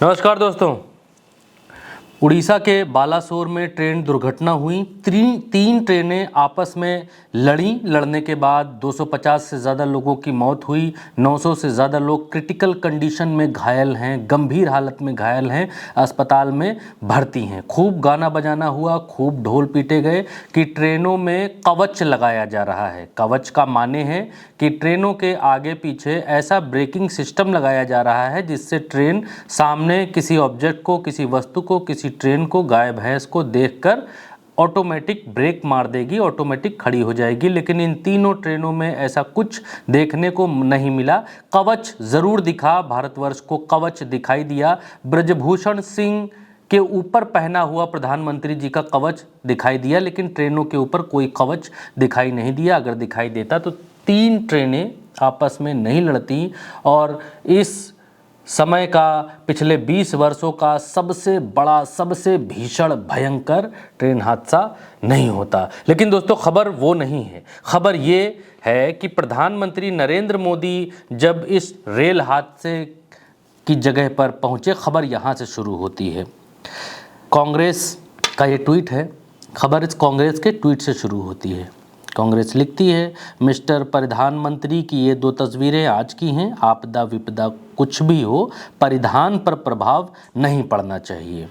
नमस्कार दोस्तों। उड़ीसा के बालासोर में ट्रेन दुर्घटना हुई। तीन ट्रेनें आपस में लड़ने के बाद 250 से ज़्यादा लोगों की मौत हुई। 900 से ज़्यादा लोग क्रिटिकल कंडीशन में घायल हैं, गंभीर हालत में घायल हैं, अस्पताल में भर्ती हैं। खूब गाना बजाना हुआ, खूब ढोल पीटे गए कि ट्रेनों में कवच लगाया जा रहा है। कवच का माने है कि ट्रेनों के आगे पीछे ऐसा ब्रेकिंग सिस्टम लगाया जा रहा है जिससे ट्रेन सामने किसी ऑब्जेक्ट को, किसी वस्तु को, किसी ट्रेन को, गाय भैंस को देखकर ऑटोमेटिक ब्रेक मार देगी, ऑटोमेटिक खड़ी हो जाएगी। लेकिन इन तीनों ट्रेनों में ऐसा कुछ देखने को नहीं मिला। कवच जरूर दिखा, भारतवर्ष को कवच दिखाई दिया। ब्रजभूषण सिंह के ऊपर पहना हुआ प्रधानमंत्री जी का कवच दिखाई दिया, लेकिन ट्रेनों के ऊपर कोई कवच दिखाई नहीं दिया। अगर दिखाई देता तो तीन ट्रेनें आपस में नहीं लड़ती और इस समय का, पिछले 20 वर्षों का सबसे बड़ा, सबसे भीषण, भयंकर ट्रेन हादसा नहीं होता। लेकिन दोस्तों, खबर वो नहीं है। खबर ये है कि प्रधानमंत्री नरेंद्र मोदी जब इस रेल हादसे की जगह पर पहुंचे, खबर यहाँ से शुरू होती है। कांग्रेस का ये ट्वीट है। खबर इस कांग्रेस के ट्वीट से शुरू होती है। कांग्रेस लिखती है, मिस्टर प्रधानमंत्री की ये 2 तस्वीरें आज की हैं। आपदा विपदा कुछ भी हो, परिधान पर प्रभाव नहीं पड़ना चाहिए।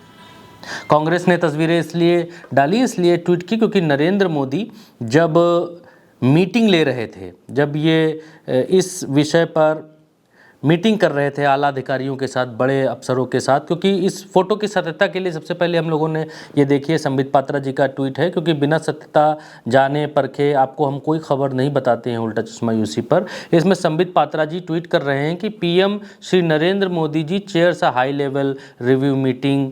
कांग्रेस ने तस्वीरें इसलिए डाली, इसलिए ट्वीट की क्योंकि नरेंद्र मोदी जब मीटिंग ले रहे थे, जब ये इस विषय पर मीटिंग कर रहे थे आला अधिकारियों के साथ, बड़े अफसरों के साथ, क्योंकि इस फोटो की सत्यता के लिए सबसे पहले हम लोगों ने ये देखिए संबित पात्रा जी का ट्वीट है, क्योंकि बिना सत्यता जाने परखे आपको हम कोई खबर नहीं बताते हैं उल्टा चश्मा यूसी पर। इसमें संबित पात्रा जी ट्वीट कर रहे हैं कि PM Shri Narendra Modi ji chairs a high level review meeting,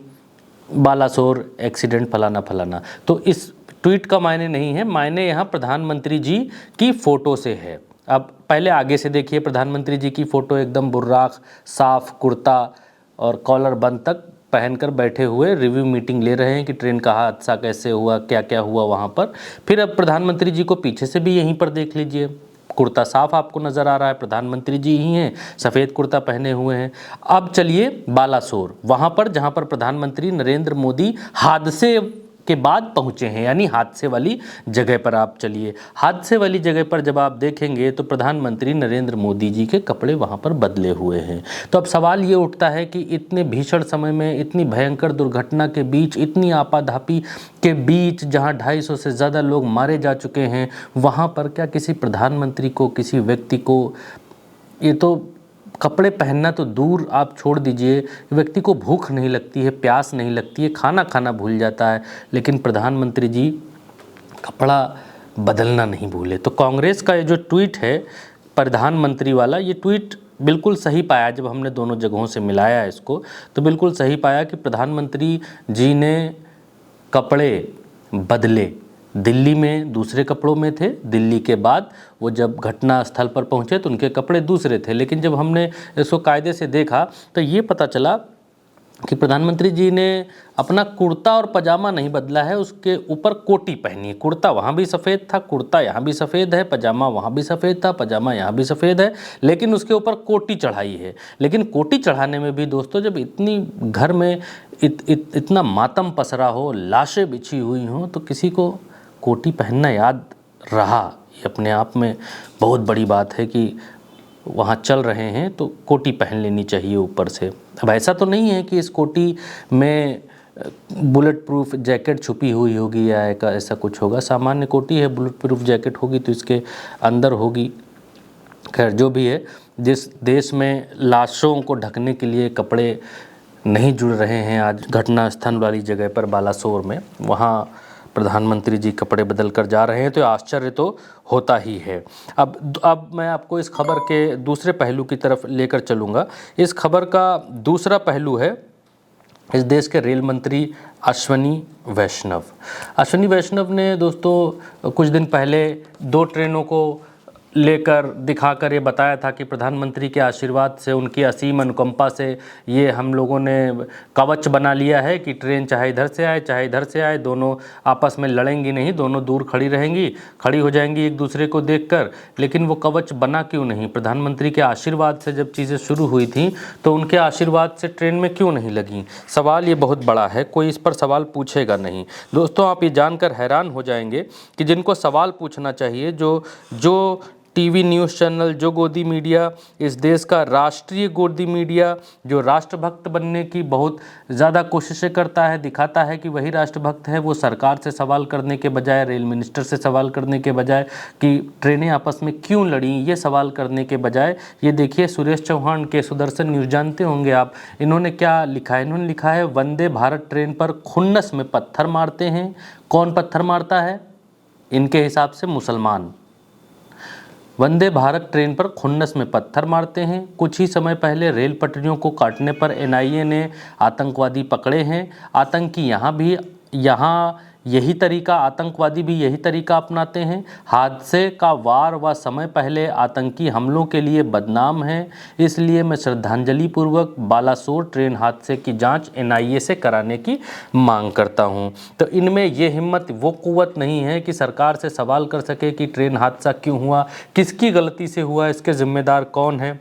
Balasore accident, फलाना फलाना। तो इस ट्वीट का मायने नहीं है, मायने यहाँ प्रधानमंत्री जी की फ़ोटो से है। अब पहले आगे से देखिए, प्रधानमंत्री जी की फ़ोटो एकदम बुर्राक, साफ कुर्ता और कॉलर बंद तक पहनकर बैठे हुए रिव्यू मीटिंग ले रहे हैं कि ट्रेन का हादसा कैसे हुआ, क्या क्या हुआ वहाँ पर। फिर अब प्रधानमंत्री जी को पीछे से भी यहीं पर देख लीजिए, कुर्ता साफ आपको नज़र आ रहा है, प्रधानमंत्री जी ही हैं, सफ़ेद कुर्ता पहने हुए हैं। अब चलिए बालासोर, वहाँ पर जहाँ पर प्रधानमंत्री नरेंद्र मोदी हादसे के बाद पहुँचे हैं, यानी हादसे वाली जगह पर आप चलिए। हादसे वाली जगह पर जब आप देखेंगे तो प्रधानमंत्री नरेंद्र मोदी जी के कपड़े वहाँ पर बदले हुए हैं। तो अब सवाल ये उठता है कि इतने भीषण समय में, इतनी भयंकर दुर्घटना के बीच, इतनी आपाधापी के बीच, जहाँ 250 से ज़्यादा लोग मारे जा चुके हैं, वहाँ पर क्या किसी प्रधानमंत्री को, किसी व्यक्ति को, ये तो कपड़े पहनना तो दूर आप छोड़ दीजिए, व्यक्ति को भूख नहीं लगती है, प्यास नहीं लगती है, खाना खाना भूल जाता है, लेकिन प्रधानमंत्री जी कपड़ा बदलना नहीं भूले। तो कांग्रेस का ये जो ट्वीट है प्रधानमंत्री वाला, ये ट्वीट बिल्कुल सही पाया। जब हमने दोनों जगहों से मिलाया इसको तो बिल्कुल सही पाया कि प्रधानमंत्री जी ने कपड़े बदले। दिल्ली में दूसरे कपड़ों में थे, दिल्ली के बाद वो जब घटना स्थल पर पहुंचे तो उनके कपड़े दूसरे थे, लेकिन जब हमने इसको कायदे से देखा तो ये पता चला कि प्रधानमंत्री जी ने अपना कुर्ता और पजामा नहीं बदला है, उसके ऊपर कोटी पहनी है। कुर्ता वहाँ भी सफ़ेद था, कुर्ता यहाँ भी सफ़ेद है, पजामा वहाँ भी सफ़ेद था, पजामा यहाँ भी सफ़ेद है, लेकिन उसके ऊपर कोटी चढ़ाई है। लेकिन कोटी चढ़ाने में भी दोस्तों, जब इतनी घर में इतना मातम पसरा हो, लाशें बिछी हुई हों, तो किसी को कोटी पहनना याद रहा, ये अपने आप में बहुत बड़ी बात है कि वहाँ चल रहे हैं तो कोटी पहन लेनी चाहिए ऊपर से। अब ऐसा तो नहीं है कि इस कोटी में बुलेट प्रूफ जैकेट छुपी हुई होगी या ऐसा कुछ होगा। सामान्य कोटी है, बुलेट प्रूफ जैकेट होगी तो इसके अंदर होगी। खैर जो भी है, जिस देश में लाशों को ढकने के लिए कपड़े नहीं जुड़ रहे हैं आज घटना स्थल वाली जगह पर बालासोर में, वहाँ प्रधानमंत्री जी कपड़े बदल कर जा रहे हैं, तो आश्चर्य तो होता ही है। अब मैं आपको इस खबर के दूसरे पहलू की तरफ लेकर चलूँगा। इस खबर का दूसरा पहलू है इस देश के रेल मंत्री अश्विनी वैष्णव। अश्विनी वैष्णव ने दोस्तों कुछ दिन पहले 2 ट्रेनों को लेकर दिखाकर ये बताया था कि प्रधानमंत्री के आशीर्वाद से, उनकी असीम अनुकंपा से ये हम लोगों ने कवच बना लिया है कि ट्रेन चाहे इधर से आए चाहे इधर से आए, दोनों आपस में लड़ेंगी नहीं, दोनों दूर खड़ी रहेंगी, खड़ी हो जाएंगी एक दूसरे को देखकर। लेकिन वो कवच बना क्यों नहीं? प्रधानमंत्री के आशीर्वाद से जब चीज़ें शुरू हुई थी तो उनके आशीर्वाद से ट्रेन में क्यों नहीं लगी? सवाल ये बहुत बड़ा है, कोई इस पर सवाल पूछेगा नहीं। दोस्तों, आप ये जानकर हैरान हो जाएंगे कि जिनको सवाल पूछना चाहिए, जो टीवी न्यूज़ चैनल, जो गोदी मीडिया, इस देश का राष्ट्रीय गोदी मीडिया, जो राष्ट्रभक्त बनने की बहुत ज़्यादा कोशिशें करता है, दिखाता है कि वही राष्ट्रभक्त है, वो सरकार से सवाल करने के बजाय, रेल मिनिस्टर से सवाल करने के बजाय कि ट्रेनें आपस में क्यों लड़ी, ये सवाल करने के बजाय, ये देखिए सुरेश चौहान के सुदर्शन न्यूज़ जानते होंगे आप, इन्होंने क्या लिखा है? इन्होंने लिखा है, वंदे भारत ट्रेन पर खुन्नस में पत्थर मारते हैं। कौन पत्थर मारता है? इनके हिसाब से मुसलमान। वंदे भारत ट्रेन पर खुन्नस में पत्थर मारते हैं। कुछ ही समय पहले रेल पटरियों को काटने पर एनआईए ने आतंकवादी पकड़े हैं। आतंकी आतंकवादी भी यही तरीका अपनाते हैं। हादसे का वार व समय पहले आतंकी हमलों के लिए बदनाम है। इसलिए मैं श्रद्धांजलि पूर्वक बालासोर ट्रेन हादसे की जांच एनआईए से कराने की मांग करता हूं। तो इनमें ये हिम्मत, वो कुव्वत नहीं है कि सरकार से सवाल कर सके कि ट्रेन हादसा क्यों हुआ, किसकी गलती से हुआ, इसके जिम्मेदार कौन है।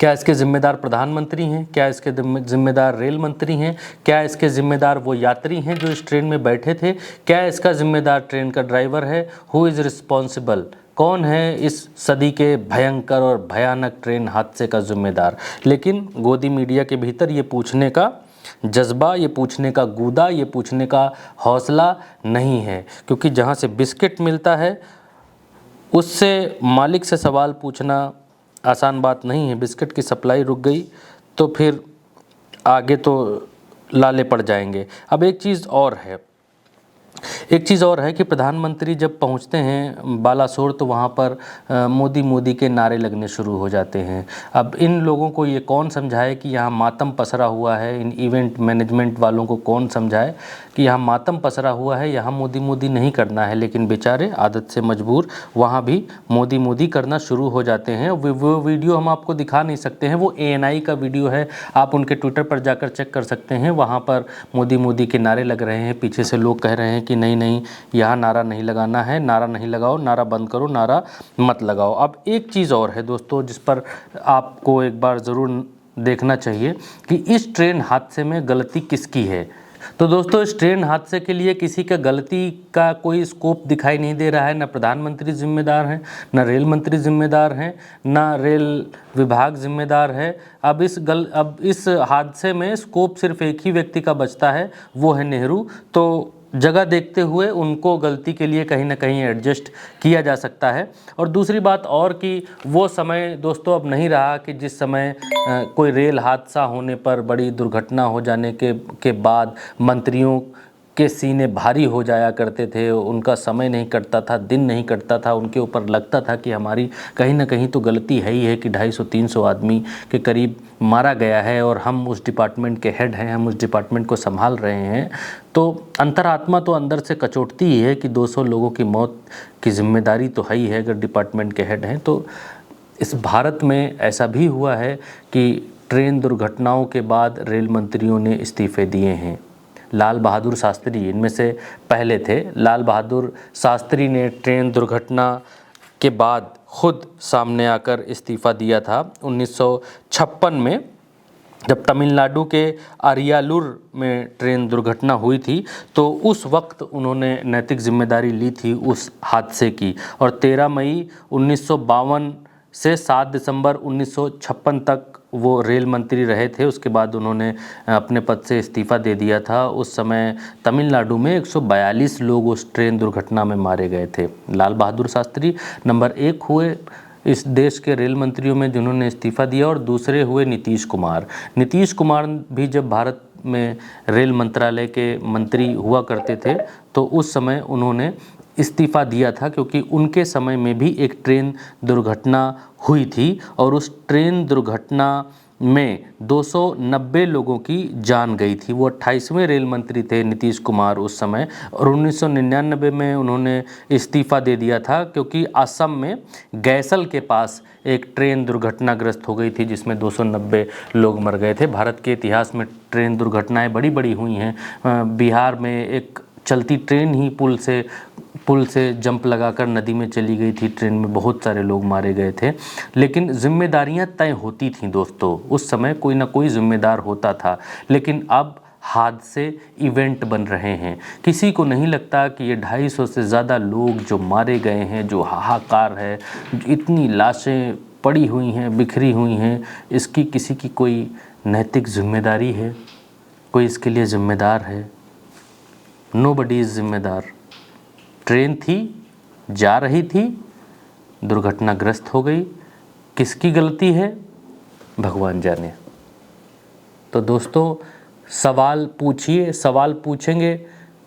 क्या इसके जिम्मेदार प्रधानमंत्री हैं? क्या इसके जिम्मेदार रेल मंत्री हैं? क्या इसके जिम्मेदार वो यात्री हैं जो इस ट्रेन में बैठे थे? क्या इसका जिम्मेदार ट्रेन का ड्राइवर है? Who is responsible? कौन है इस सदी के भयंकर और भयानक ट्रेन हादसे का जिम्मेदार? लेकिन गोदी मीडिया के भीतर ये पूछने का जज्बा, ये पूछने का गूदा, ये पूछने का हौसला नहीं है, क्योंकि जहाँ से बिस्किट मिलता है उससे मालिक से सवाल पूछना आसान बात नहीं है। बिस्किट की सप्लाई रुक गई तो फिर आगे तो लाले पड़ जाएंगे। अब एक चीज़ और है कि प्रधानमंत्री जब पहुंचते हैं बालासोर तो वहां पर मोदी मोदी के नारे लगने शुरू हो जाते हैं। अब इन लोगों को ये कौन समझाए कि यहाँ मातम पसरा हुआ है? इन इवेंट मैनेजमेंट वालों को कौन समझाए कि यहाँ मातम पसरा हुआ है, यहाँ मोदी मोदी नहीं करना है। लेकिन बेचारे आदत से मजबूर वहाँ भी मोदी मोदी करना शुरू हो जाते हैं। वो वीडियो हम आपको दिखा नहीं सकते हैं, वो एएनआई का वीडियो है, आप उनके ट्विटर पर जाकर चेक कर सकते हैं। वहाँ पर मोदी मोदी के नारे लग रहे हैं, पीछे से लोग कह रहे हैं कि नहीं नहीं, यहाँ नारा नहीं लगाना है, नारा नहीं लगाओ, नारा बंद करो, नारा मत लगाओ। अब एक चीज़ और है दोस्तों जिस पर आपको एक बार ज़रूर देखना चाहिए कि इस ट्रेन हादसे में गलती किसकी है। तो दोस्तों, इस ट्रेन हादसे के लिए किसी का गलती का कोई स्कोप दिखाई नहीं दे रहा है। न प्रधानमंत्री जिम्मेदार हैं, न रेल मंत्री जिम्मेदार हैं, न रेल विभाग जिम्मेदार है। अब इस हादसे में स्कोप सिर्फ एक ही व्यक्ति का बचता है, वो है नेहरू। तो जगह देखते हुए उनको गलती के लिए कहीं ना कहीं एडजस्ट किया जा सकता है। और दूसरी बात और कि वो समय दोस्तों अब नहीं रहा कि जिस समय कोई रेल हादसा होने पर, बड़ी दुर्घटना हो जाने के बाद मंत्रियों के सीने भारी हो जाया करते थे, उनका समय नहीं कटता था, दिन नहीं कटता था, उनके ऊपर लगता था कि हमारी कहीं ना कहीं तो गलती है ही है कि 250-300 आदमी के करीब मारा गया है और हम उस डिपार्टमेंट के हेड हैं, हम उस डिपार्टमेंट को संभाल रहे हैं। तो अंतरात्मा तो अंदर से कचोटती ही है कि 200 लोगों की मौत की जिम्मेदारी तो है ही है अगर डिपार्टमेंट के हेड हैं। तो इस भारत में ऐसा भी हुआ है कि ट्रेन दुर्घटनाओं के बाद रेल मंत्रियों ने इस्तीफे दिए हैं। लाल बहादुर शास्त्री इनमें से पहले थे। लाल बहादुर शास्त्री ने ट्रेन दुर्घटना के बाद खुद सामने आकर इस्तीफ़ा दिया था 1956 में, जब तमिलनाडु के अरियालूर में ट्रेन दुर्घटना हुई थी। तो उस वक्त उन्होंने नैतिक जिम्मेदारी ली थी उस हादसे की, और 13 मई 1952 से 7 दिसंबर 1956 तक वो रेल मंत्री रहे थे। उसके बाद उन्होंने अपने पद से इस्तीफ़ा दे दिया था। उस समय तमिलनाडु में 142 लोग उस ट्रेन दुर्घटना में मारे गए थे। लाल बहादुर शास्त्री नंबर 1 हुए इस देश के रेल मंत्रियों में जिन्होंने इस्तीफ़ा दिया, और दूसरे हुए नीतीश कुमार। नीतीश कुमार भी जब भारत में रेल मंत्रालय के मंत्री हुआ करते थे तो उस समय उन्होंने इस्तीफ़ा दिया था, क्योंकि उनके समय में भी एक ट्रेन दुर्घटना हुई थी और उस ट्रेन दुर्घटना में 290 लोगों की जान गई थी। वो 28वें रेल मंत्री थे नीतीश कुमार उस समय, और 1999 में उन्होंने इस्तीफ़ा दे दिया था क्योंकि असम में गैसल के पास एक ट्रेन दुर्घटनाग्रस्त हो गई थी जिसमें 290 लोग मर गए थे। भारत के इतिहास में ट्रेन दुर्घटनाएं बड़ी बड़ी हुई हैं। बिहार में एक चलती ट्रेन ही पुल से जंप लगाकर नदी में चली गई थी, ट्रेन में बहुत सारे लोग मारे गए थे। लेकिन जिम्मेदारियां तय होती थीं दोस्तों, उस समय कोई ना कोई जिम्मेदार होता था। लेकिन अब हादसे इवेंट बन रहे हैं। किसी को नहीं लगता कि ये 250 से ज़्यादा लोग जो मारे गए हैं, जो हाहाकार है, इतनी लाशें पड़ी हुई हैं, बिखरी हुई हैं, इसकी किसी की कोई नैतिक जिम्मेदारी है? कोई इसके लिए जिम्मेदार है? नोबडी इज़ जिम्मेदार। ट्रेन थी, जा रही थी, दुर्घटनाग्रस्त हो गई। किसकी गलती है? भगवान जाने। तो दोस्तों, सवाल पूछिए, सवाल पूछेंगे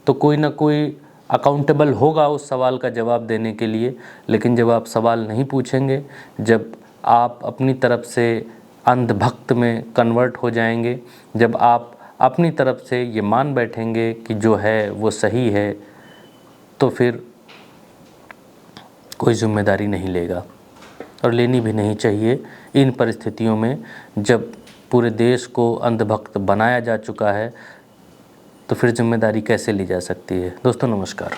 तो कोई ना कोई अकाउंटेबल होगा उस सवाल का जवाब देने के लिए। लेकिन जब आप सवाल नहीं पूछेंगे, जब आप अपनी तरफ से अंधभक्त में कन्वर्ट हो जाएंगे, जब आप अपनी तरफ से ये मान बैठेंगे कि जो है वो सही है, तो फिर कोई जिम्मेदारी नहीं लेगा, और लेनी भी नहीं चाहिए। इन परिस्थितियों में जब पूरे देश को अंधभक्त बनाया जा चुका है, तो फिर जिम्मेदारी कैसे ली जा सकती है? दोस्तों नमस्कार।